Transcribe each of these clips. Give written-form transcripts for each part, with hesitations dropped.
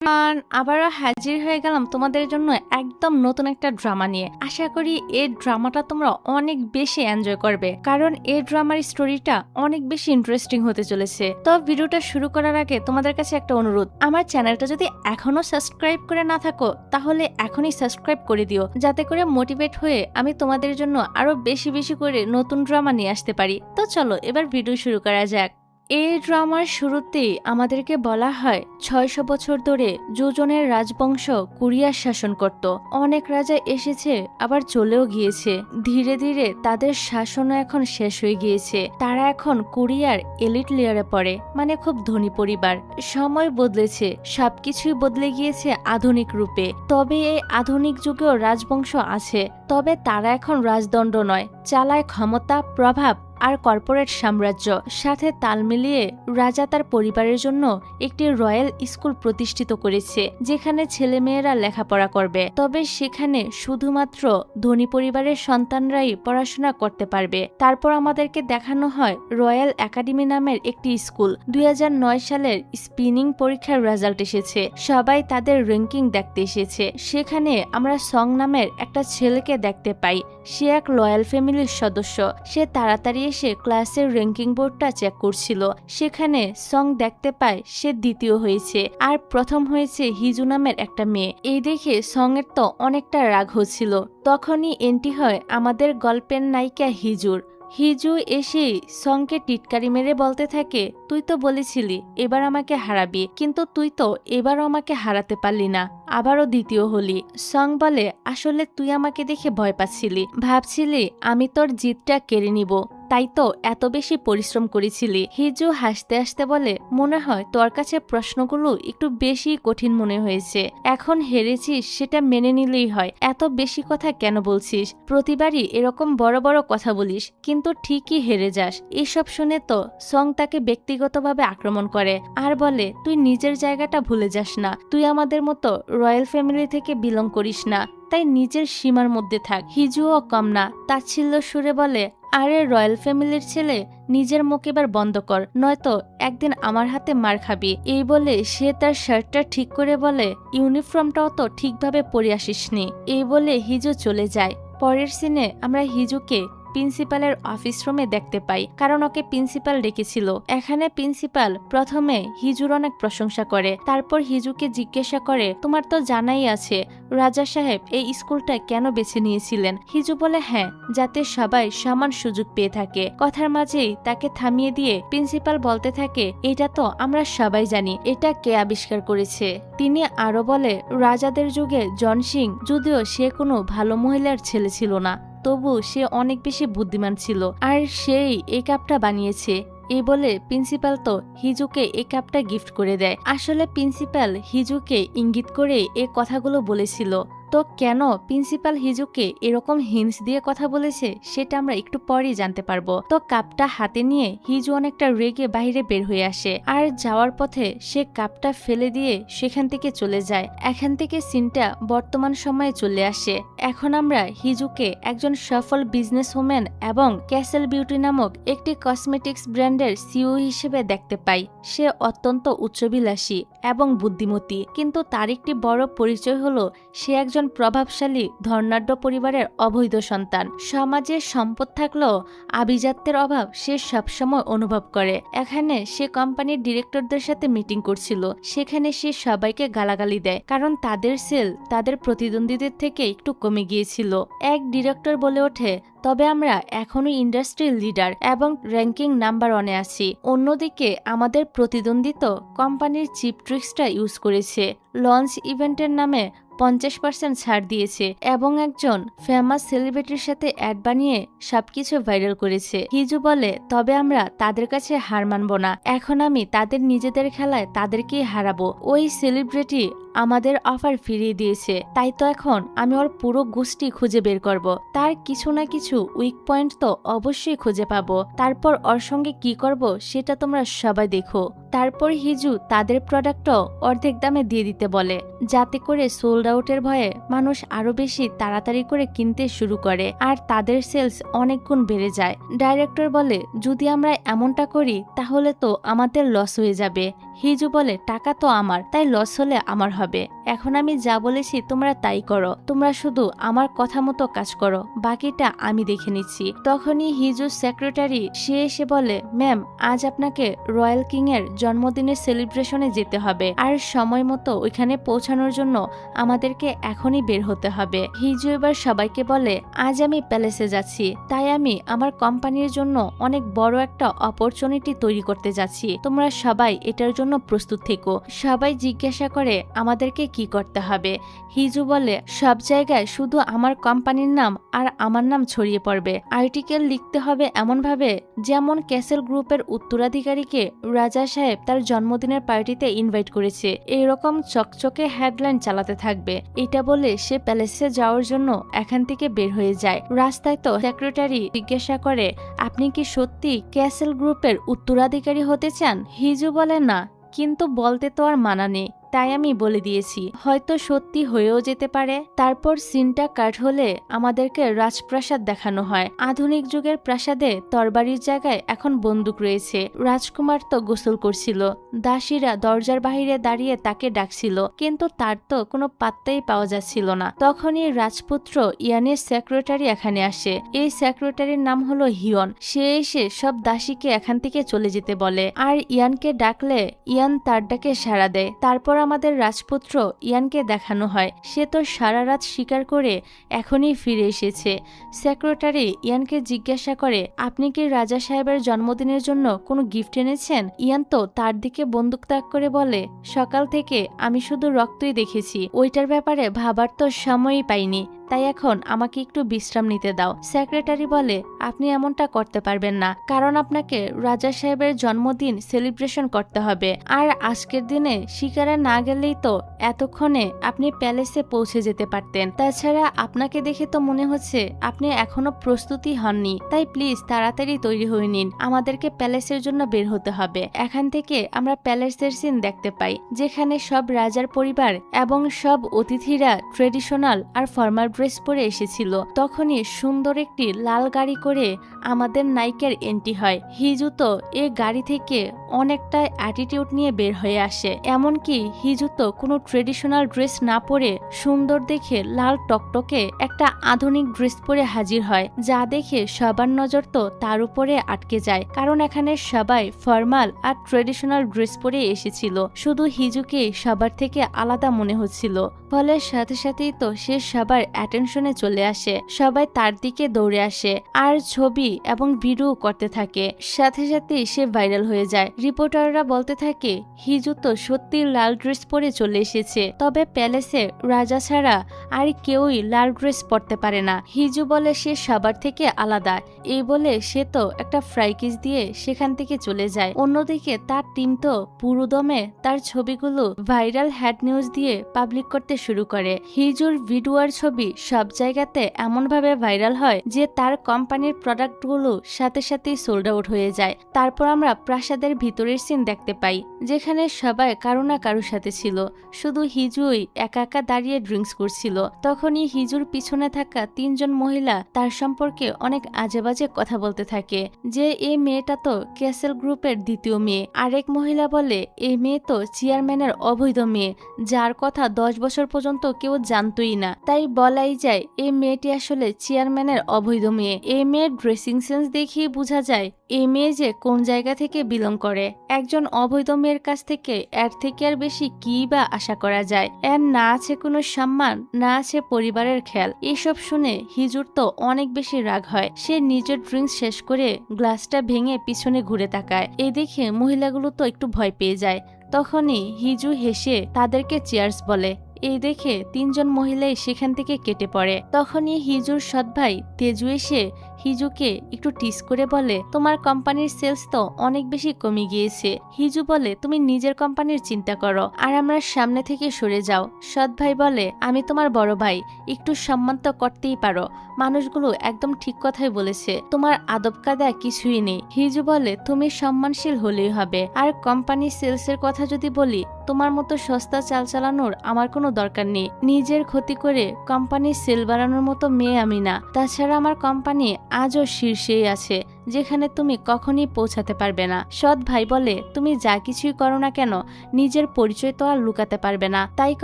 আবারও হাজির হয়ে গেলাম তোমাদের জন্য একদম নতুন একটা ড্রামা নিয়ে। আশা করি এই ড্রামাটা তোমরা অনেক বেশি এনজয় করবে, কারণ এই ড্রামার স্টোরিটা অনেক বেশি ইন্টারেস্টিং হতে চলেছে। তো ভিডিওটা শুরু করার আগে তোমাদের কাছে একটা অনুরোধ, আমার চ্যানেলটা যদি এখনো সাবস্ক্রাইব করে না থাকো তাহলে এখনই সাবস্ক্রাইব করে দিও, যাতে করে মোটিভেট হয়ে আমি তোমাদের জন্য আরো বেশি বেশি করে নতুন ড্রামা নিয়ে আসতে পারি। তো চলো এবার ভিডিও শুরু করা যাক। এই ড্রামার শুরুতেই আমাদেরকে বলা হয় ৬০০ বছর ধরে যোজনের রাজবংশ কোরিয়ার শাসন করত। অনেক রাজা এসেছে আবার চলেও গিয়েছে, ধীরে ধীরে তাদের শাসনও এখন শেষ হয়ে গিয়েছে। তারা এখন কোরিয়ার এলিট লেয়ারে পড়ে, মানে খুব ধনী পরিবার। সময় বদলেছে, সবকিছুই বদলে গিয়েছে আধুনিক রূপে। তবে এই আধুনিক যুগেও রাজবংশ আছে, তবে তারা এখন রাজদণ্ড নয়, চালায় ক্ষমতা, প্রভাব আর কর্পোরেট সাম্রাজ্য। সাথে তাল মিলিয়ে রাজা তার পরিবারের জন্য একটি রয়্যাল স্কুল প্রতিষ্ঠিত করেছে, যেখানে ছেলেমেয়েরা লেখাপড়া করবে। তবে সেখানে শুধুমাত্র ধনী পরিবারের সন্তানরাই পড়াশোনা করতে পারবে। তারপর আমাদেরকে দেখানো হয় রয়্যাল একাডেমি নামের একটি স্কুল। ২০০৯ সালের স্পিনিং পরীক্ষার রেজাল্ট এসেছে, সবাই তাদের র্যাঙ্কিং দেখতে এসেছে। সেখানে আমরা সং নামের একটা ছেলেকে দেখতে পাই। সে এক লয়াল ফ্যামিলির সদস্য। সে তাড়াতাড়ি এসে ক্লাসের র্যাঙ্কিং বোর্ডটা চেক করছিল। সেখানে সং দেখতে পায় সে দ্বিতীয় হয়েছে, আর প্রথম হয়েছে হিজু নামের একটা মেয়ে। এই দেখে সং এর তো অনেকটা রাগ হচ্ছিল। তখনই এন্ট্রি হয় আমাদের গল্পের নায়িকা হিজুর। হিজু এসে সংকে টিটকারি মেরে বলতে থাকে, তুই তো বলেছিলি এবার আমাকে হারাবি, কিন্তু তুই তো এবারও আমাকে হারাতে পারলি না, আবারও দ্বিতীয় হলি। সং বলে, আসলে তুই আমাকে দেখে ভয় পাচ্ছিলি, ভাবছিলি আমি তোর জিতটা কেড়ে নিব, তাই তো এত বেশি পরিশ্রম করেছিলি। হিজু হাসতে হাসতে বলে, মনে হয় তোর কাছে প্রশ্নগুলো একটু বেশি কঠিন মনে হয়েছে। এখন হেরেছিস সেটা মেনে নিলেই হয়, এত বেশি কথা কেন বলছিস? প্রতিবারই এরকম বড় বড় কথা বলিস, কিন্তু ঠিকই হেরে যাস। এসব শুনে তো সং তাকে ব্যক্তিগতভাবে আক্রমণ করে আর বলে, তুই নিজের জায়গাটা ভুলে যাস না, তুই আমাদের মতো রয়্যাল ফ্যামিলি থেকে বিলং করিস না, তাই নিজের সীমার মধ্যে থাক। হিজুও কম না, তাচ্ছিল্য সুরে বলে, আরে রয়্যাল ফ্যামিলির ছেলে, নিজের মুখ এবার বন্ধ কর, নয়তো একদিন আমার হাতে মার খাবি। এই বলে সে তার শার্টটা ঠিক করে বলে, ইউনিফর্মটাও তো ঠিকভাবে পরে আসিসনি। এই বলে হিজু চলে যায়। পরের সিনে আমরা হিজুকে প্রিন্সিপালের অফিস রুমে দেখতে পাই, কারণ ওকে প্রিন্সিপাল ডেকেছিল। এখানে প্রিন্সিপাল প্রথমে হিজুর অনেক প্রশংসা করে, তারপর হিজুকে জিজ্ঞাসা করে, তোমার তো জানাই আছে রাজা সাহেব এই স্কুলটা কেন বেছে নিয়েছিলেন? হিজু বলে, হ্যাঁ, যাতে সবাই সমান সুযোগ পেয়ে থাকে। কথার মাঝেই তাকে থামিয়ে দিয়ে প্রিন্সিপাল বলতে থাকে, এটা তো আমরা সবাই জানি এটা কে আবিষ্কার করেছে। তিনি আরো বলে, রাজাদের যুগে জন সিং যদিও সে কোনো ভালো মহিলার ছেলে ছিল না, তবু সে অনেক বেশি বুদ্ধিমান ছিল, আর সেই এই কাপটা বানিয়েছে। এই বলে প্রিন্সিপাল তো হিজুকে এই কাপটা গিফট করে দেয়। আসলে প্রিন্সিপাল হিজুকে ইঙ্গিত করে এই কথাগুলো বলেছিল। তো কেন প্রিন্সিপাল হিজুকে এরকম হিন্টস দিয়ে কথা বলেছে সেটা আমরা একটু পরেই জানতে পারবো। তো কাপটা হাতে নিয়ে হিজু অনেকটা রেগে বাইরে বের হয়ে আসে, আর যাওয়ার পথে সে কাপটা ফেলে দিয়ে সেখান থেকে চলে যায়। এখান থেকে সিনটা বর্তমান সময়ে চলে আসে। এখন আমরা হিজুকে একজন সফল বিজনেস ওম্যান এবং ক্যাসেল বিউটি নামক একটি কসমেটিক্স ব্র্যান্ডের সিইও হিসেবে দেখতে পাই। সে অত্যন্ত উচ্চবিলাসী এবং বুদ্ধিমতী, কিন্তু তার একটি বড় পরিচয় হলো সে একজন প্রভাবশালী ধর্নাঢ্য পরিবারের অবৈধ সন্তান। সমাজে সম্পদ থাকলেও আভিজাত্যের অভাব সে সবসময় অনুভব করে। এখানে সে কোম্পানির ডিরেক্টরদের সাথে মিটিং করছিল, সেখানে সে সবাইকে গালাগালি দেয়, কারণ তাদের সেল তাদের প্রতিদ্বন্দ্বীদের থেকে একটু কমে গিয়েছিল। এক ডিরেক্টর বলে ওঠে, তবে আমরা এখনো ইন্ডাস্ট্রির লিডার এবং র্যাঙ্কিং নাম্বার 1-এ আছি। অন্যদিকে আমাদের প্রতিদ্বন্দ্বী তো কোম্পানির চিপ ট্রিক্সটা ইউজ করেছে, লঞ্চ ইভেন্টের নামে 50% ছাড় দিয়েছে এবং একজন ফেমাস সেলিব্রিটির সাথে অ্যাড বানিয়ে সবকিছু ভাইরাল করেছে। হিজু বলে, তবে আমরা তাদের কাছে হার মানব না, এখন আমি তাদের নিজেদের খেলায় তাদেরকেই হারাবো। ওই সেলিব্রিটি আমাদের অফার ফিরিয়ে দিয়েছে, তাই তো এখন আমি ওর পুরো গোষ্ঠী খুঁজে বের করব। তার কিছু না কিছু উইক পয়েন্ট তো অবশ্যই খুঁজে পাবো, তারপর ওর সঙ্গে কি করব সেটা তোমরা সবাই দেখো। তারপর হিজু তাদের প্রোডাক্টও অর্ধেক দামে দিয়ে দিতে বলে, যাতে করে সোল্ড আউটের ভয়ে মানুষ আরো বেশি তাড়াতাড়ি করে কিনতে শুরু করে আর তাদের সেলস অনেক গুণ বেড়ে যায়। ডাইরেক্টর বলে, যদি আমরা এমনটা করি তাহলে তো আমাদের লস হয়ে যাবে। হিজু বলে টাকা তো আমার, তাই লস হলে আমার হবে। এখন আমি যা বলেছি তোমরা তাই করো, তোমরা শুধু আমার কথা মতো কাজ করো, বাকিটা আমি দেখে নিচ্ছি। তখনই হিজুর সেক্রেটারি সে এসে বলে, ম্যাম আজ আপনাকে রয়্যাল কিং এর জন্মদিনের সেলিব্রেশনে যেতে হবে, আর সময় মতো ওইখানে পৌঁছানোর জন্য আমাদেরকে এখনই বের হতে হবে। হিজু এবার সবাইকে বলে, আজ আমি প্যালেসে যাচ্ছি, তাই আমি আমার কোম্পানির জন্য অনেক বড় একটা অপরচুনিটি তৈরি করতে যাচ্ছি, তোমরা সবাই এটার জন্য প্রস্তুত থেকো। সবাই জিজ্ঞাসা করে আমাদেরকে কি করতে হবে। হিজু বলে, সব জায়গায় শুধু আমার কোম্পানির নাম আর আমার নাম ছড়িয়ে পড়বে। আর্টিকেল লিখতে হবে এমন ভাবে যেমন ক্যাসেল গ্রুপের উত্তরাধিকারীকে রাজা সাহেব তার জন্মদিনের পার্টিতে ইনভাইট করেছে, এইরকম চকচকে হেডলাইন চালাতে থাকবে। এটা বলে সে প্যালেসে যাওয়ার জন্য এখান থেকে বের হয়ে যায়। রাস্তায় তো সেক্রেটারি জিজ্ঞাসা করে, আপনি কি সত্যি ক্যাসেল গ্রুপের উত্তরাধিকারী হতে চান? হিজু বলে, না, কিন্তু বলতে তো আর মানা নেই, তাই আমি বলে দিয়েছি, হয়তো সত্যি হয়েও যেতে পারে। তারপর সিনটা কাট হলে আমাদেরকে রাজপ্রাসাদ দেখানো হয়। আধুনিক যুগের প্রাসাদে তরবারির জায়গায় এখন বন্দুক রয়েছে। রাজকুমার তো গোসল করছিল, দাসীরা দরজার বাহিরে দাঁড়িয়ে তাকে ডাকছিল, কিন্তু তার তো কোনো পাত্তাই পাওয়া যাচ্ছিল না। তখনই রাজপুত্র ইয়ানের সেক্রেটারি এখানে আসে। এই সেক্রেটারির নাম হলো হিয়ন। সে এসে সব দাসীকে এখান থেকে চলে যেতে বলে, আর ইয়ানকে ডাকলে ইয়ান তার ডাকে সাড়া দেয়। তারপর আমাদের রাজপুত্র ইয়ানকে দেখানো হয়, সে তো সারা রাত শিকার করে এখনই ফিরে এসেছে। সেক্রেটারি ইয়ানকে জিজ্ঞাসা করে, আপনি কি রাজা সাহেবের জন্মদিনের জন্য কোনো গিফট এনেছেন? ইয়ান তো তার দিকে বন্দুক তাক করে বলে, সকাল থেকে আমি শুধু রক্তই দেখেছি, ওইটার ব্যাপারে ভাবার তো সময়ই পাইনি, তাই এখন আমাকে একটু বিশ্রাম নিতে দাও। সেক্রেটারি বলে, আপনি এমনটা করতে পারবেন না, কারণ আপনাকে রাজা সাহেবের জন্মদিন সেলিব্রেশন করতে হবে, আর আজকের দিনে শিকারে না গেলেই তো এতক্ষণে আপনি প্যালেসে পৌঁছে যেতে পারতেন। তাছাড়া আপনাকে দেখে তো মনে হচ্ছে আপনি এখনো প্রস্তুতি হননি, তাই প্লিজ তাড়াতাড়ি তৈরি হয়ে নিন, আমাদেরকে প্যালেসের জন্য বের হতে হবে। এখান থেকে আমরা প্যালেসের সিন দেখতে পাই, যেখানে সব রাজার পরিবার এবং সব অতিথিরা ট্রেডিশনাল আর ফর্মাল ড্রেস পরে এসেছিল। তখনই সুন্দর একটি লাল গাড়ি করে আমাদের নায়িকার এন্ট্রি হয়। হিজু তো এই গাড়ি থেকে অনেকটা অ্যাটিটিউড নিয়ে বের হয়ে আসে, এমনকি হিজু তো কোনো ট্রেডিশনাল ড্রেস না পরে সুন্দর দেখে লাল টকটকে একটা আধুনিক ড্রেস পরে হাজির হয়, যা দেখে সবার নজর তো তার উপরে আটকে যায়, কারণ এখানে সবাই ফর্মাল আর ট্রেডিশনাল ড্রেস পরে এসেছিল, শুধু হিজুকে সবার থেকে আলাদা মনে হচ্ছিল। ফলে সাথে সাথেই তো সে সবার অ্যাটেনশনে চলে আসে, সবাই তার দিকে দৌড়ে আসে আর ছবি এবং ভিডিও করতে থাকে। সাথে সাথেই সে ভাইরাল হয়ে যায়। রিপোর্টাররা বলতে থাকে, হিজু তো সত্যি লাল ড্রেস পরে চলে এসেছে, তবে প্যালেসে রাজা ছাড়া আর কেউই লাল ড্রেস পরতে পারে না। হিজু বলে সে সবার থেকে আলাদা, এই বলে সে তো একটা ফ্রাইকিস দিয়ে সেখান থেকে চলে যায়। অন্যদিকে তার টিম তো পুরোদমে তার ছবিগুলো ভাইরাল হেড নিউজ দিয়ে পাবলিক করতে শুরু করে। হিজুর ভিডিওর ছবি সব জায়গাতে এমনভাবে ভাইরাল হয় যে তার কোম্পানির প্রোডাক্টগুলো সাথে সাথেই সোল্ড আউট হয়ে যায়। তারপর আমরা প্রাসাদের ভিতরের সিন দেখতে পাই, যেখানে সবাই কারো না কারোর সাথে ছিল, শুধু হিজুই একা একা দাঁড়িয়ে ড্রিঙ্কস করছিল। তখনই হিজুর পিছনে থাকা 3 জন মহিলা তার সম্পর্কে অনেক আজে বাজে কথা বলতে থাকে, যে এই মেয়েটা তো ক্যাসেল গ্রুপের দ্বিতীয় মেয়ে। আরেক মহিলা বলে, এই মেয়ে তো চেয়ারম্যানের অবৈধ মেয়ে, যার কথা 10 বছর পর্যন্ত কেউ জানতোই না, তাই বলাই যায় এই মেয়েটি আসলে চেয়ারম্যানের অবৈধ মেয়ে। এই মেয়ের ড্রেসিং সেন্স দেখিয়ে বোঝা যায় এই মেয়ে যে কোন জায়গা থেকে বিলং করে। একজন অবৈধ মেয়ের কাছ থেকে এর থেকে আর বেশি কি বা আশা করা যায়? এর না আছে কোনো সম্মান, না আছে পরিবারের খেয়াল। এসব শুনে হিজুর তো অনেক বেশি রাগ হয়। সে নিজের ড্রিঙ্কস শেষ করে গ্লাসটা ভেঙে পিছনে ঘুরে তাকায়। এই দেখে মহিলাগুলো তো একটু ভয় পেয়ে যায়। তখনই হিজু হেসে তাদেরকে চিয়ার্স বলে। এই দেখে 3 জন মহিলাই সেখান থেকে কেটে পড়ে। তখনই হিজুর সৎ ভাই তেজু এসে হিজুকে একটু টিস করে বলে, তোমার কোম্পানির সেলস তো অনেক বেশি কমে গিয়েছে। হিজু বলে, তুমি নিজের কোম্পানির চিন্তা করো আর আমরা সামনে থেকে সরে যাও। সৎ ভাই বলে, আমি তোমার বড় ভাই, একটু সম্মান তো করতেই পারো। মানুষগুলো একদম ঠিক কথাই বলেছে, তোমার আদব কায়দা কিছুই নেই। হিজু বলে, তুমি সম্মানশীল হলেই হবে। আর কোম্পানি সেলসের কথা যদি বলি, তোমার মতো সস্তা চাল চালানোর আমার কোনো দরকার নেই। নিজের ক্ষতি করে কোম্পানির সেল বাড়ানোর মতো মেয়ে আমি না। তাছাড়া আমার কোম্পানি আজও শীর্ষেই আছে, যেখানে তুমি কখনই পৌঁছাতে পারবে না। সৎ ভাই বলে, তুমি যা কিছুই করো না কেন নিজের পরিচয় তো আর লুকাতে পারবে না, তাই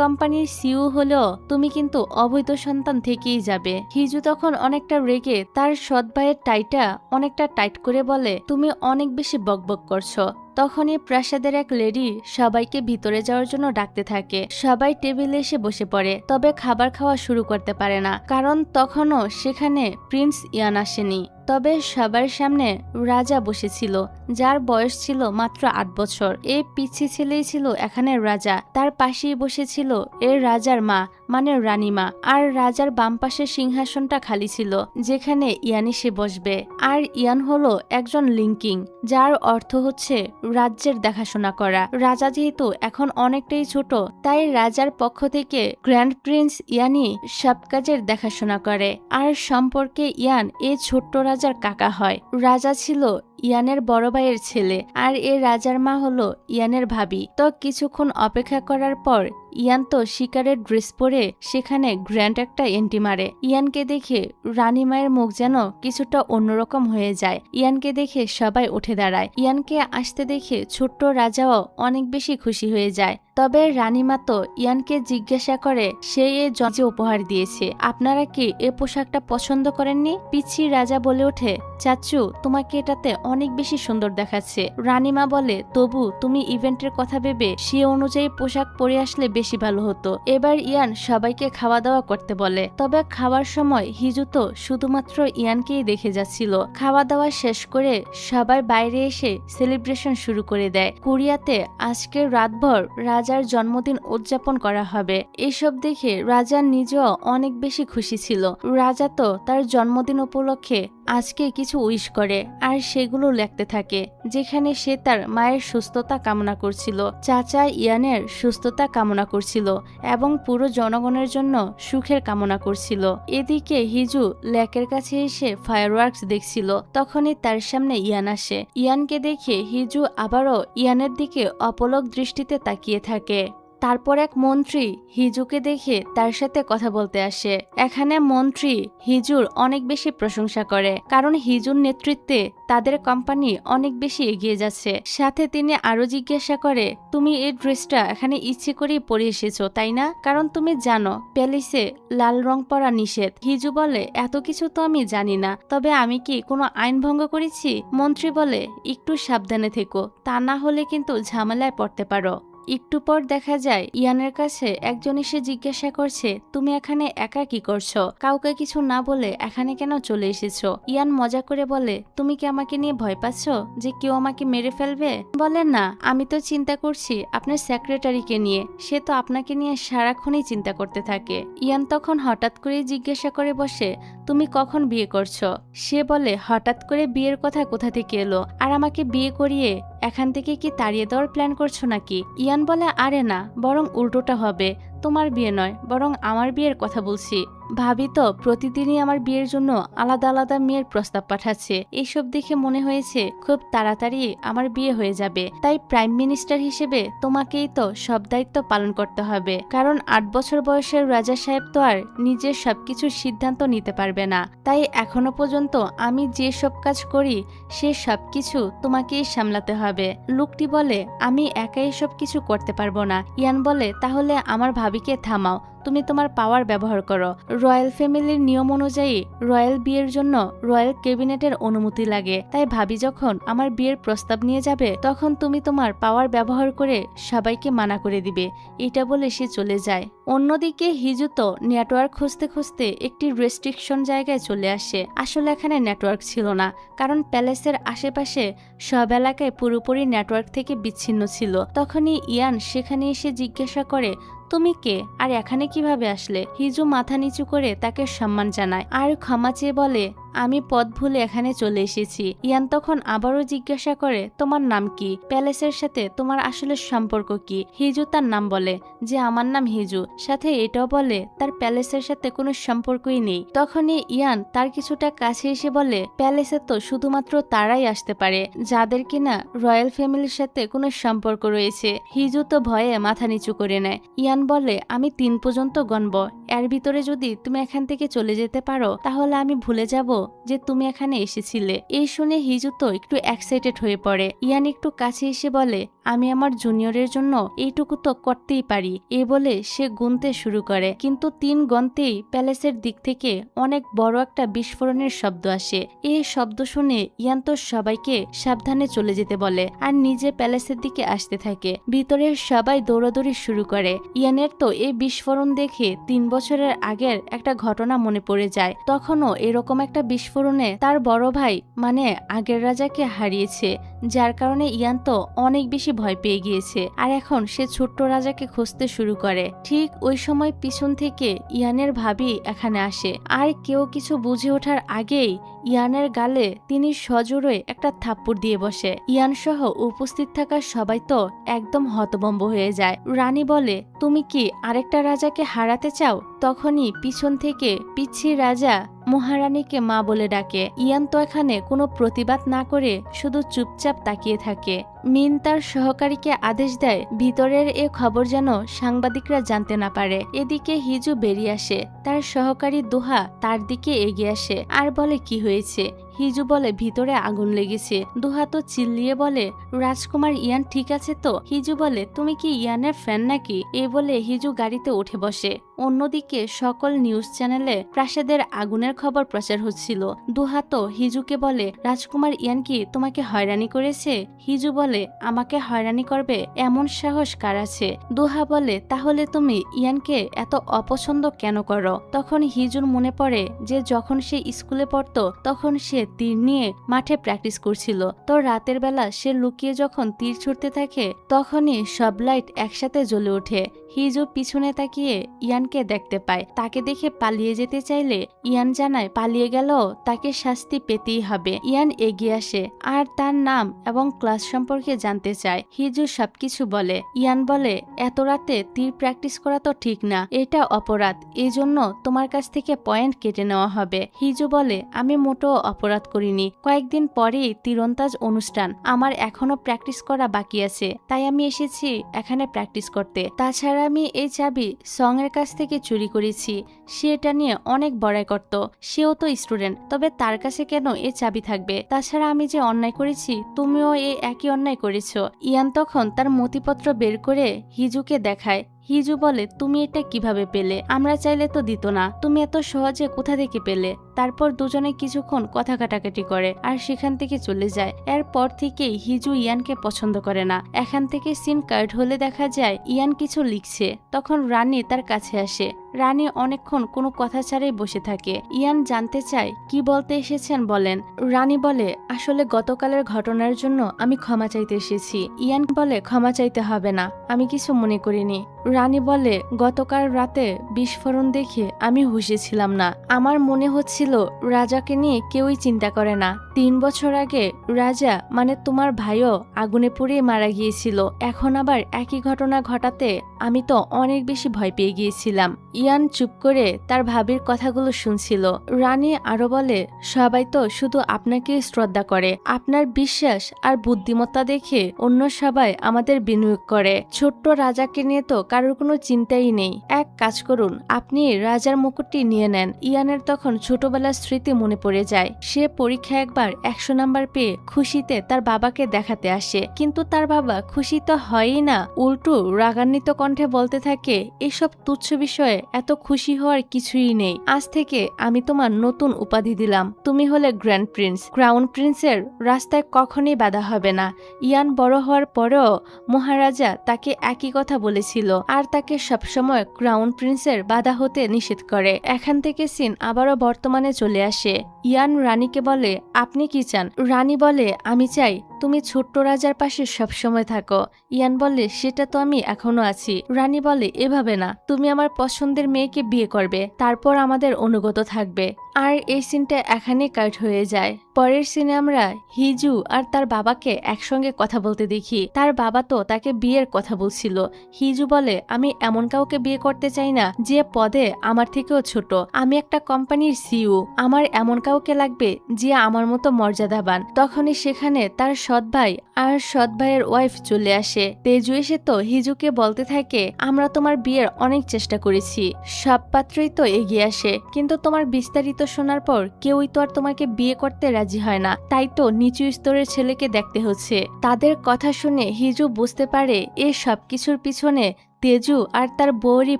কোম্পানির সিইও হলেও তুমি কিন্তু অবৈধ সন্তান থেকেই যাবে। হিজু তখন অনেকটা রেগে তার সৎ ভাইয়ের টাইটা অনেকটা টাইট করে বলে, তুমি অনেক বেশি বকবক করছো। তখনই প্রাসাদের এক লেডি সবাইকে ভিতরে যাওয়ার জন্য ডাকতে থাকে। সবাই টেবিলে এসে বসে পড়ে, তবে খাবার খাওয়া শুরু করতে পারে না, কারণ তখনও সেখানে প্রিন্স ইয়ান আসেনি। তবে সবার সামনে রাজা বসেছিল, যার বয়স ছিল মাত্র 8 বছর। এই পিচ্ছি ছেলেই ছিল এখানে রাজা। তার পাশেই বসেছিল এর রাজার মা, মানে রানীমা। আর রাজার বাম পাশের সিংহাসনটা খালি ছিল, যেখানে ইয়ান এসে বসবে। আর ইয়ান হলো একজন লিঙ্কিং, যার অর্থ হচ্ছে রাজ্যের দেখাশোনা করা। রাজা যেহেতু এখন অনেকটাই ছোট, তাই রাজার পক্ষ থেকে গ্র্যান্ড প্রিন্স ইয়ানই সব কাজের দেখাশোনা করে। আর সম্পর্কে ইয়ান এই ছোট্ট রাজার কাকা হয়। রাজা ছিল ইয়ানের বড় ভাইয়ের ছেলে, আর এ রাজার মা হলো ইয়ানের ভাবি। তো কিছুক্ষণ অপেক্ষা করার পর ইয়ান তো শিকারের ড্রেস পরে সেখানে গ্র্যান্ড একটা এন্ট্রি মারে। ইয়ানকে দেখে রানীমায়ের মুখ যেন কিছুটা অন্যরকম হয়ে যায়। ইয়ানকে দেখে সবাই উঠে দাঁড়ায়। ইয়ানকে আসতে দেখে ছোট্ট রাজাও অনেক বেশি খুশি হয়ে যায়। তবে রানীমা তো ইয়ানকে জিজ্ঞাসা করে সে এ জজে উপহার দিয়েছে, আপনারা কি এ পোশাকটা পছন্দ করেননি? পিচ্ছি রাজা বলে ওঠে, চাচু তোমাকে এটাতে অনেক বেশি সুন্দর দেখাচ্ছে। রানীমা বলে, তবু তুমি ইভেন্টের কথা ভেবে সে অনুযায়ী পোশাক পরে আসলে বেশি ভালো হতো। এবার ইয়ান সবাইকে খাওয়া দাওয়া করতে বলে। তবে খাওয়ার সময় হিজু তো শুধুমাত্র ইয়ানকেই দেখে যাচ্ছিল। খাওয়া দাওয়া শেষ করে সবাই বাইরে এসে সেলিব্রেশন শুরু করে দেয়। কোরিয়াতে আজকের রাতভর রাজার জন্মদিন উদযাপন করা হবে। এসব দেখে রাজা নিজেও অনেক বেশি খুশি ছিল। রাজা তো তার জন্মদিন উপলক্ষে আজকে কিছু উইশ করে, আর সেগুলো লিখতে থাকে, যেখানে সে তার মায়ের সুস্থতা কামনা করছিল, চাচা ইয়ানের সুস্থতা কামনা করছিল এবং পুরো জনগণের জন্য সুখের কামনা করছিল। এদিকে হিজু লেকের কাছে এসে ফায়ারওয়ার্কস দেখছিল। তখনই তার সামনে ইয়ান আসে। ইয়ানকে দেখে হিজু আবারও ইয়ানের দিকে অপলক দৃষ্টিতে তাকিয়ে থাকে। তারপর এক মন্ত্রী হিজুকে দেখে তার সাথে কথা বলতে আসে। এখানে মন্ত্রী হিজুর অনেক বেশি প্রশংসা করে, কারণ হিজুর নেতৃত্বে তাদের কোম্পানি অনেক বেশি এগিয়ে যাচ্ছে। সাথে তিনি আরো জিজ্ঞাসা করে, তুমি এই ড্রেসটা এখানে ইচ্ছে করেই পরে এসেছো তাই না? কারণ তুমি জানো প্যালেসে লাল রং পরা নিষেধ। হিজু বলে, এত কিছু তো আমি জানি না, তবে আমি কি কোনো আইন ভঙ্গ করেছি? মন্ত্রী বলে, একটু সাবধানে থেকো, তা না হলে কিন্তু ঝামেলায় পড়তে পারো। একটু পর দেখা যায় ইয়ানের কাছে একজন এসে জিজ্ঞাসা করছে, তুমি এখানে একা কি করছো? কাউকে কিছু না বলে এখানে কেন চলে এসেছো? ইয়ান মজা করে বলে, তুমি কি আমাকে নিয়ে ভয় পাচ্ছ যে কেউ আমাকে মেরে ফেলবে? বলে, না, আমি তো চিন্তা করছি আপনার সেক্রেটারিকে নিয়ে, সে তো আপনাকে নিয়ে সারাক্ষণই চিন্তা করতে থাকে। ইয়ান তখন হঠাৎ করে জিজ্ঞাসা করে বসে, তুমি কখন বিয়ে করছো? সে বলে, হঠাৎ করে বিয়ের কথা কোথা থেকে এলো? আর আমাকে বিয়ে করিয়ে এখান থেকে কি তাড়িয়ে দেওয়ার প্ল্যান করছো নাকি? ইয়ান বলে, আরে না, বরং উল্টোটা হবে, তোমার বিয়ে নয় বরং আমার বিয়ের কথা বলছি। ভাবি তো প্রতিদিনই আমার বিয়ের জন্য আলাদা আলাদা মেয়ের প্রস্তাব পাঠাচ্ছে। এইসব দেখে মনে হয়েছে খুব তাড়াতাড়ি আমার বিয়ে হয়ে যাবে, তাই প্রাইম মিনিস্টার হিসেবে তোমাকেই তো সব দায়িত্ব পালন করতে হবে, কারণ 8 বছর বয়সের রাজা সাহেব তো আর নিজের সবকিছু সিদ্ধান্ত নিতে পারবে না। তাই এখনো পর্যন্ত আমি যে সব কাজ করি সে সবকিছু তোমাকেই সামলাতে হবে। লোকটি বলে, আমি একাই সব কিছু করতে পারবো না। ইয়ান বলে, তাহলে আমার ভাবিকে থামাও, তুমি তোমার পাওয়ার ব্যবহার করো। রয়্যাল ফ্যামিলির নিয়ম অনুযায়ী রয়্যাল বিয়ের জন্য রয়্যাল ক্যাবিনেটের অনুমতি লাগে, তাই ভাবি যখন আমার বিয়ের প্রস্তাব নিয়ে যাবে তখন তুমি তোমার পাওয়ার ব্যবহার করে সবাইকে মানা করে দিবে। এটা বলে সে চলে যায়। অন্যদিকে হিজু তো নেটওয়ার্ক খুঁজতে খুঁজতে একটি রেস্ট্রিকশন জায়গায় চলে আসে। আসলে এখানে নেটওয়ার্ক ছিল না, কারণ প্যালেসের আশেপাশে সব এলাকায় পুরোপুরি নেটওয়ার্ক থেকে বিচ্ছিন্ন ছিল। তখনই ইয়ান সেখানে এসে জিজ্ঞাসা করে, তুমি কে আর এখানে কিভাবে আসলে? হিজু মাথা নিচু করে তাকে সম্মান জানায় আর ক্ষমা চেয়ে বলে, আমি পথ ভুলে এখানে চলে এসেছি। ইয়ান তখন আবারও জিজ্ঞাসা করে, তোমার নাম কি? প্যালেসের সাথে তোমার আসলে সম্পর্ক কি? হিজু তার নাম বলে যে আমার নাম হিজু, সাথে এটাও বলে তার প্যালেসের সাথে কোনো সম্পর্কই নেই। তখনই ইয়ান তার কিছুটা কাছে এসে বলে, প্যালেসে তো শুধুমাত্র তারাই আসতে পারে যাদের কিনা রয়্যাল ফ্যামিলির সাথে কোনো সম্পর্ক রয়েছে। হিজু তো ভয়ে মাথা নিচু করে নেয়। ইয়ান বলে, আমি 3 পর্যন্ত গণব, এর ভিতরে যদি তুমি এখান থেকে চলে যেতে পারো তাহলে আমি ভুলে যাব যে তুমি এখানে এসেছিলে। এই শুনে হিজু তো একটু এক্সাইটেড হয়ে পড়ে। ইয়ান একটু কাছে এসে বলে, আমি আমার জুনিয়রের জন্য এইটুকু তো করতেই পারি। এই বলে সে গুনতে শুরু করে, কিন্তু 3 গন্তেই প্যালেসের দিক থেকে অনেক বড় একটা বিস্ফোরণের শব্দ আসে। এই শব্দ শুনে ইয়ান তো সবাইকে সাবধানে চলে যেতে বলে আর নিজে প্যালেসের দিকে আসতে থাকে। ভিতরের সবাই দৌড়াদৌড়ি শুরু করে। ইয়ানের তো এই বিস্ফোরণ দেখে 3 বছরের আগের একটা ঘটনা মনে পড়ে যায়। তখনও এরকম একটা বিস্ফোরণে তার বড় ভাই মানে আগের রাজাকে হারিয়েছে, যার কারণে ইয়ান তো অনেক বেশি ভয় পেয়ে গিয়েছে আর এখন সে ছোট্ট রাজাকে খুঁজতে শুরু করে। ঠিক ওই সময় পিছন থেকে ইয়ানের ভাবি এখানে আসে আর কেউ কিছু বুঝে ওঠার আগেই ইয়ানের গালে তিনি সজোরে একটা থাপ্পড় দিয়ে বসে। ইয়ান সহ উপস্থিত থাকা সবাই তো একদম হতভম্ব হয়ে যায়। রানী বলে, তুমি কি আরেকটা রাজাকে হারাতে চাও? তখনই পিছন থেকে পিচ্ছি রাজা মহারানীকে মা বলে ডাকে। ইয়ান তো এখানে কোনো প্রতিবাদ না করে শুধু চুপচাপ তাকিয়ে থাকে। মিন তার সহকারীকে আদেশ দেয় ভিতরের এ খবর যেন সাংবাদিকরা জানতে না পারে। এদিকে হিজু বেরিয়ে আসে, তার সহকারী দোহা তার দিকে এগিয়ে আসে আর বলে, কি হয়েছে? হিজু বলে, ভিতরে আগুন লেগেছে। দোহা তো চিল্লিয়ে বলে, রাজকুমার ইয়ান ঠিক আছে তো? হিজু বলে, তুমি কি ইয়ানের ফ্যান নাকি? এই বলে হিজু গাড়িতে উঠে বসে। অন্যদিকে সকল নিউজ চ্যানেলে প্রাসাদের আগুনের খবর প্রচার হচ্ছিল। দোহা তো হিজুকে বলে, রাজকুমার ইয়ান কি তোমাকে হয়রানি করেছে? হিজু বলে, আমাকে হয়রানি করবে এমন সাহস কার আছে? দোহা বলে, তাহলে তুমি ইয়ানকে এত অপছন্দ কেন করো? তখন হিজুর মনে পড়ে যে যখন সে স্কুলে পড়তো তখন সে তীর নিয়ে মাঠে প্র্যাকটিস করছিল। তো রাতের বেলা সে লুকিয়ে যখন তীর ছুটতে থাকে তখনই সব লাইট একসাথে জ্বলে ওঠে। হিজু পিছনে তাকিয়ে ইয়ানকে দেখতে পায়। তাকে দেখে পালিয়ে যেতে চাইলে ইয়ান জানায় পালিয়ে গেলেও তাকে শাস্তি পেতেই হবে। ইয়ান এগিয়ে আসে আর তার নাম এবং ক্লাস সম্পর্কে জানতে চায়। হিজু সবকিছু বলে। ইয়ান বলে, এত রাতে তীর প্র্যাকটিস করা তো ঠিক না, এটা অপরাধ, এই জন্য তোমার কাছ থেকে পয়েন্ট কেটে নেওয়া হবে। হিজু বলে, আমি মোটেও অপরাধ করিনি, কয়েকদিন পরেই তীরন্দাজ অনুষ্ঠান, আমার এখনো প্র্যাকটিস করা বাকি আছে, তাই আমি এসেছি এখানে প্র্যাকটিস করতে। তাছাড়া আমি এই চাবি সং এর কাছ থেকে চুরি করেছি, সে এটা নিয়ে অনেক বড়াই করত, সেও তো স্টুডেন্ট, তবে তার কাছে কেন এই চাবি থাকবে? তাছাড়া আমি যে অন্যায় করেছি তুমিও এই একই অন্যায় করেছো। ইয়ান তখন তার মতিপত্র বের করে হিজুকে দেখায়। হিজু বলে, তুমি এটা কিভাবে পেলে? আমরা চাইলে তো দিত না, তুমি এত সহজে কোথা থেকে পেলে? তারপর দুজনে কিছুক্ষণ কথা কাটাকাটি করে আর সেখান থেকে চলে যায়। এরপর থেকেই হিজু ইয়ানকে পছন্দ করে না। এখান থেকে সিন কাট হলে দেখা যায় ইয়ান কিছু লিখছে। তখন রানী তার কাছে আসে। রানী অনেকক্ষণ কোনো কথা ছাড়াই বসে থাকে। ইয়ান জানতে চায়, কি বলতে এসেছেন বলেন। রানী বলে, আসলে গতকালের ঘটনার জন্য আমি ক্ষমা চাইতে এসেছি। ইয়ান বলে, ক্ষমা চাইতে হবে না, আমি কিছু মনে করিনি। রানী বলে, গতকাল রাতে বিস্ফোরণ দেখে আমি হুঁশে ছিলাম না, আমার মনে হচ্ছিল রাজাকে নিয়ে কেউই চিন্তা করে না। 3 বছর আগে রাজা মানে তোমার ভাইও আগুনে পুড়ে মারা গিয়েছিল, এখন আবার একই ঘটনা ঘটাতে আমি তো অনেক বেশি ভয় পেয়ে গিয়েছিলাম। ইয়ান চুপ করে তার ভাবির কথাগুলো শুনছিল। রানী আরো বলে, সবাই তো শুধু আপনাকে শ্রদ্ধা করে, আপনার বিশ্বাস আর বুদ্ধিমত্তা দেখে অন্য সবাই আমাদের বিনিয়োগ করে। ছোট্ট রাজাকে নিয়ে তো কারোর কোনো চিন্তাই নেই, এক কাজ করুন, আপনি রাজার মুকুটটি নিয়ে নেন। ইয়ানের তখন ছোটবেলার স্মৃতি মনে পড়ে যায়। সে পরীক্ষা একবার 100 নাম্বার পেয়ে খুশিতে তার বাবাকে দেখাতে আসে, কিন্তু তার বাবা খুশি তো হয়ই না, উল্টো রাগান্বিত কণ্ঠে বলতে থাকে, এসব তুচ্ছ বিষয়ে এত খুশি হওয়ার কিছুই নেই, আজ থেকে আমি তোমার নতুন উপাধি দিলাম, তুমি হলে গ্র্যান্ড প্রিন্স, ক্রাউন প্রিন্সের রাস্তায় কখনই বাধা হবে না। ইয়ান বড় হওয়ার পরেও মহারাজা তাকে একই কথা বলেছিল আর তাকে সবসময় ক্রাউন প্রিন্সের বাধা হতে নিষেধ করে। এখান থেকে সিন আবারও বর্তমানে চলে আসে। ইয়ান রানীকে বলে, আপনি কি চান? রানী বলে, আমি চাই তুমি ছোট্ট রাজার পাশে সবসময় থাকো। ইয়ান বলে, সেটা তো আমি এখনো আছি। রানী বলে, এভাবে না, তুমি আমার পছন্দের মেয়েকে বিয়ে করবে, তারপর আমাদের অনুগত থাকবে। আর এই সিনটা এখানেই কাট হয়ে যায়। পরের সিনে আমরা হিজু আর তার বাবাকে একসঙ্গে কথা বলতে দেখি। তার বাবা তো তাকে বিয়ের কথা বলছিল। হিজু বলে, আমি এমন কাউকে বিয়ে করতে চাই না যে পদে আমার থেকেও ছোট। আমি একটা কোম্পানির সিইও। আমার এমন কাউকে লাগবে যে আমার মতো মর্যাদাবান। তখনই সেখানে তার সৎ ভাই আর সৎ ভাইয়ের ওয়াইফ চলে আসে। তেজু এসে তো হিজুকে বলতে থাকে, আমরা তোমার বিয়ের অনেক চেষ্টা করেছি, সব পাত্রই তো এগিয়ে আসে, কিন্তু তোমার বিস্তারিত শোনার পর কেউই তো আর তোমাকে বিয়ে করতে রাজি হয় না, তাই তো নিচু স্তরের ছেলেকে দেখতে হচ্ছে। তাদের কথা শুনে হিজু বুঝতে পারে এই সবকিছুর পিছনে তেজু আর তার বউয়েরই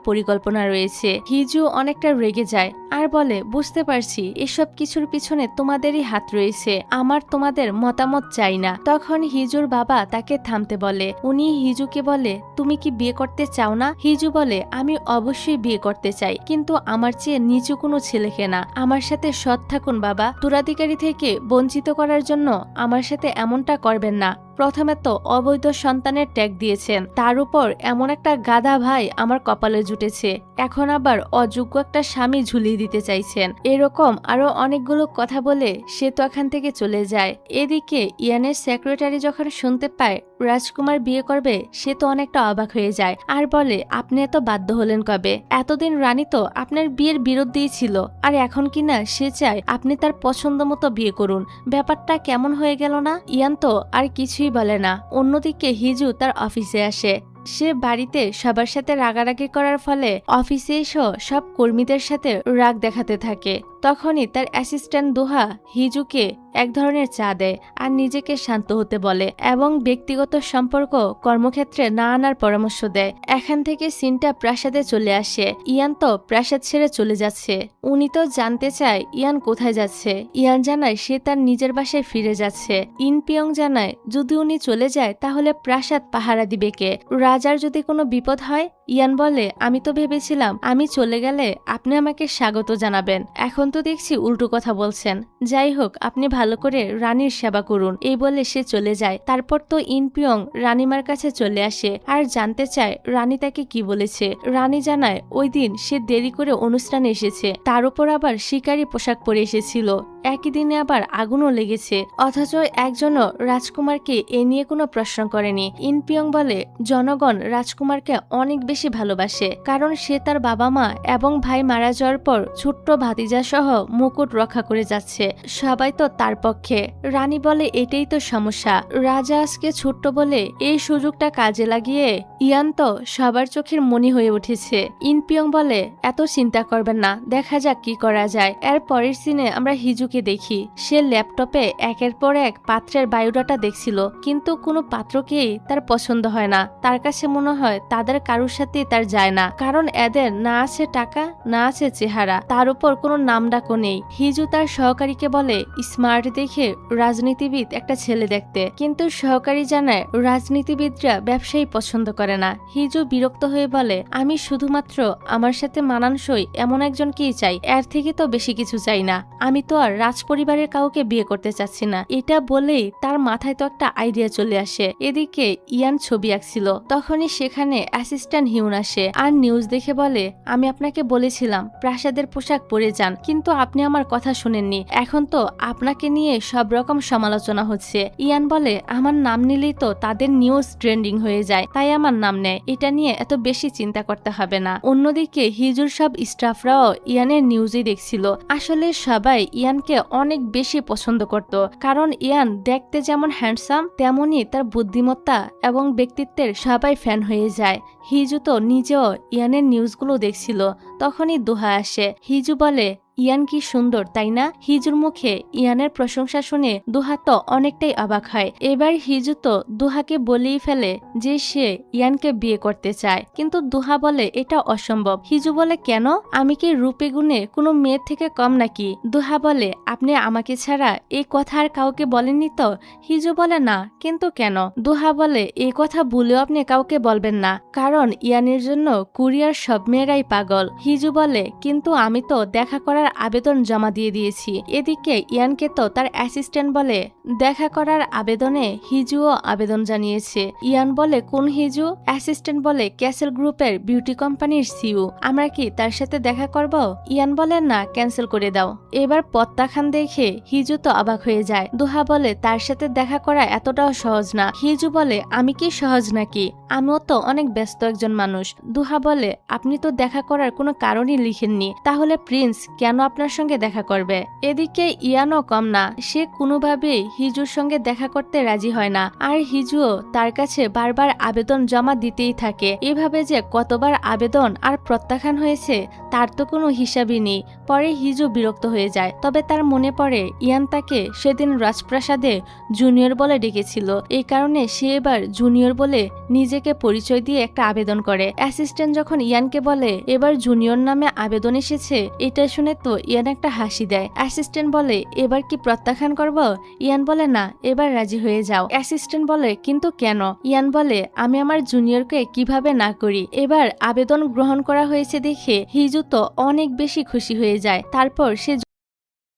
পরিকল্পনা রয়েছে। হিজু অনেকটা রেগে যায় আর বলে, বুঝতে পারছি এসব কিছুর পিছনে তোমাদেরই হাত রয়েছে, আমার তোমাদের মতামত চাই না। তখন হিজুর বাবা তাকে থামতে বলে। উনি হিজুকে বলে, তুমি কি বিয়ে করতে চাও না? হিজু বলে, আমি অবশ্যই বিয়ে করতে চাই, কিন্তু আমার চেয়ে নিচু কোনো ছেলেকে না। আমার সাথে সৎ থাকুন বাবা, উত্তরাধিকারী থেকে বঞ্চিত করার জন্য আমার সাথে এমনটা করবেন না। প্রথমে তো অবৈধ সন্তানের ট্যাগ দিয়েছেন, তার উপর এমন একটা গাধা ভাই আমার কপালে জুটেছে, এখন আবার অযোগ্য একটা স্বামী ঝুলিয়ে দিতে চাইছেন। এরকম আরো অনেকগুলো কথা বলে সে তো এখান থেকে চলে যায়। এদিকে ইয়ানের সেক্রেটারি যখন শুনতে পায় রাজকুমার বিয়ে করবে, সে তো অনেকটা অবাক হয়ে যায় আর বলে, আপনি এত বাধ্য হলেন কবে? এতদিন রানী তো আপনার বিয়ের বিরুদ্ধেই ছিল, আর এখন কিনা সে চায় আপনি তার পছন্দ মতো বিয়ে করুন। ব্যাপারটা কেমন হয়ে গেল না? ইয়ান তো আর কিছুই বলে না। অন্যদিকে হিজু তার অফিসে আসে। সে বাড়িতে সবার সাথে রাগারাগি করার ফলে অফিসে এসে সব কর্মীদের সাথে রাগ দেখাতে থাকে। তখনই তার অ্যাসিস্ট্যান্ট দোহা হিজুকে এক ধরনের চা দেয় আর নিজেকে শান্ত হতে বলে এবং ব্যক্তিগত সম্পর্ক কর্মক্ষেত্রে না আনার পরামর্শ দেয়। এখান থেকে সিনটা প্রাসাদে চলে আসে। ইয়ান তো প্রাসাদ ছেড়ে চলে যাচ্ছে। উনি তো জানতে চায় ইয়ান কোথায় যাচ্ছে। ইয়ান জানায় সে তার নিজের বাসায় ফিরে যাচ্ছে। ইনপিয়ং জানায় যদি উনি চলে যায় তাহলে প্রাসাদ পাহারা দিবে কে? রাজার যদি কোনো বিপদ হয়? ইয়ান বলে, আমি তো ভেবেছিলাম আমি চলে গেলে আপনি আমাকে স্বাগত জানাবেন, এখন তো দেখছি উল্টো কথা বলছেন। যাই হোক, আপনি ভালো করে রানীর সেবা করুন। এই বলে সে চলে যায়। তারপর তো ইনপিয়ং রানীমার কাছে চলে আসে আর জানতে চায় রানী তাকে কি বলেছে। রানী জানায় ওই দিন সে দেরি করে অনুষ্ঠানে এসেছে, তার উপর আবার শিকারী পোশাক পরে এসেছিল, একই দিনে আবার আগুনও লেগেছে, অথচ একজনও রাজকুমারকে এ নিয়ে কোনো প্রশ্ন করেনি। ইনপিয়ং বলে, জনগণ রাজকুমারকে অনেক বেশি ভালোবাসে, কারণ সে তার বাবা মা এবং ভাই মারা যাওয়ার পর ছোট্ট ভাতিজা সহ মুকুট রক্ষা করে যাচ্ছে, সবাই তো তার পক্ষে। রানী বলে, এটাই তো সমস্যা, রাজা আজকে ছোট্ট বলে এই সুযোগটা কাজে লাগিয়ে ইয়ান তো সবার চোখের মনি হয়ে উঠেছে। ইনপিয়ং বলে, এত চিন্তা করবেন না, দেখা যাক কি করা যায়। এর পরের সিনে আমরা হিজুকে দেখি। সে ল্যাপটপে একের পর এক পাত্রের বায়োডাটা দেখছিল, কিন্তু কোনো পাত্রকেই তার পছন্দ হয় না। তার কাছে মনে হয় তাদের কারোর সাথে তার যায় না, কারণ এদের না আছে টাকা, না আছে চেহারা, তার উপর কোনো নামডাকও নেই। হিজু তার সহকারীকে বলে স্মার্ট দেখে রাজনীতিবিদ একটা ছেলে দেখতে, কিন্তু সহকারী জানায় রাজনীতিবিদরা ব্যবসায়ী পছন্দ করে না। হিজু বিরক্ত হয়ে বলে, আমি শুধুমাত্র আমার সাথে মানানসই এমন একজনকেই চাই, এর থেকে তো বেশি কিছু চাই না। আমি তো আর রাজপরিবারের কাউকে বিয়ে করতে চাচ্ছি না। এটা বলেই তার মাথায় তো একটা আইডিয়া চলে আসে। এদিকে ইয়ান ছবি আঁকছিল, তখনই সেখানে অ্যাসিস্ট্যান্ট হিউন আসে আর নিউজ দেখে বলে, আমি আপনাকে বলেছিলাম প্রাসাদের পোশাক পরে যান, কিন্তু আপনি আমার কথা শুনেননি। এখন তো আপনাকে নিয়ে সব রকম সমালোচনা হচ্ছে। ইয়ান বলে, আমার নাম নিলেই তো তাদের নিউজ ট্রেন্ডিং হয়ে যায়, তাই আমার নাম নেয়, এটা নিয়ে এত বেশি চিন্তা করতে হবে না। অন্যদিকে হিজুর সব স্টাফরাও ইয়ানের নিউজই দেখছিল। আসলে সবাই ইয়ানকে অনেক বেশি পছন্দ করত, কারণ ইয়ান দেখতে যেমন হ্যান্ডসাম তেমনই তার বুদ্ধিমত্তা এবং ব্যক্তিত্বের সবাই ফ্যান হয়ে যায়। হিজু তো নিজেও ইয়ানের নিউজগুলো দেখছিল। তখনই দোহা আসে। হিজু বলে, ইয়ান কি সুন্দর তাই না? হিজুর মুখে ইয়ানের প্রশংসা শুনে দোহা তো অনেকটাই অবাক হয়। এবার হিজু তো দোহাকে বলেই ফেলে যে সে ইয়ানকে বিয়ে করতে চায়, কিন্তু দোহা বলে এটা অসম্ভব। হিজু বলে, কেন? আমি কি রূপে গুণে কোনো মেয়ের থেকে কম নাকি? দোহা বলে, আপনি আমাকে ছাড়া এই কথা আর কাউকে বলেননি তো? হিজু বলে, না, কিন্তু কেন? দোহা বলে, এই কথা ভুলেও আপনি কাউকে বলবেন না, কারণ ইয়ানের জন্য কোরিয়ার সব মেয়েরাই পাগল। হিজু বলে, কিন্তু আমি তো দেখা করার করার আবেদন জমা দিয়ে দিয়েছি। এদিকে ইয়ানকে তো তার অ্যাসিস্ট্যান্ট বলে দেখা করার আবেদনে হিজুও আবেদন জানিয়েছে। ইয়ান বলে কোন হিজু? অ্যাসিস্ট্যান্ট বলে ক্যাসেল গ্রুপের বিউটি কোম্পানির সিইও। আমরা কি তার সাথে দেখা করব? ইয়ান বলে না, ক্যান্সেল করে দাও। এবার প্রত্যাখ্যান দেখে হিজু তো অবাক হয়ে যায়। দুহা বলে তার সাথে দেখা করা এতটাও সহজ না। হিজু বলে আমি কি সহজ নাকি? আমিও তো অনেক ব্যস্ত একজন মানুষ। দুহা বলে আপনি তো দেখা করার কোনো কারণই লিখেননি, তাহলে প্রিন্স কেন আপনার সঙ্গে দেখা করবে? এদিকে ইয়ানও কম না, সে কোনোভাবেই হিজুর সঙ্গে দেখা করতে রাজি হয় না। আর হিজুও তার কাছে বারবার আবেদন জমা দিতেই থাকে। এভাবে যে কতবার আবেদন আর প্রত্যাখ্যান হয়েছে তার তো কোনো হিসাবই নেই। পরে হিজু বিরক্ত হয়ে যায়। তবে তার মনে পড়ে ইয়ান তাকে সেদিন রাজপ্রাসাদে জুনিয়র বলে ডেকেছিল, এই কারণে সে এবার জুনিয়র বলে নিজেকে পরিচয় দিয়ে একটা আবেদন করে। অ্যাসিস্ট্যান্ট যখন ইয়ানকে বলে এবার জুনিয়র নামে আবেদন এসেছে, এটা শুনে তো ইয়ান একটা হাসি দেয়। অ্যাসিস্ট্যান্ট বলে এবার কি প্রত্যাখ্যান করব? ইয়ান বলে না, এবার রাজি হয়ে যাও। অ্যাসিস্ট্যান্ট বলে কিন্তু কেন? ইয়ান বলে আমি আমার জুনিয়রকে কিভাবে না করি। এবার আবেদন গ্রহণ করা হয়েছে দেখে হিজু তো অনেক বেশি খুশি হয়ে যায়। তারপর সে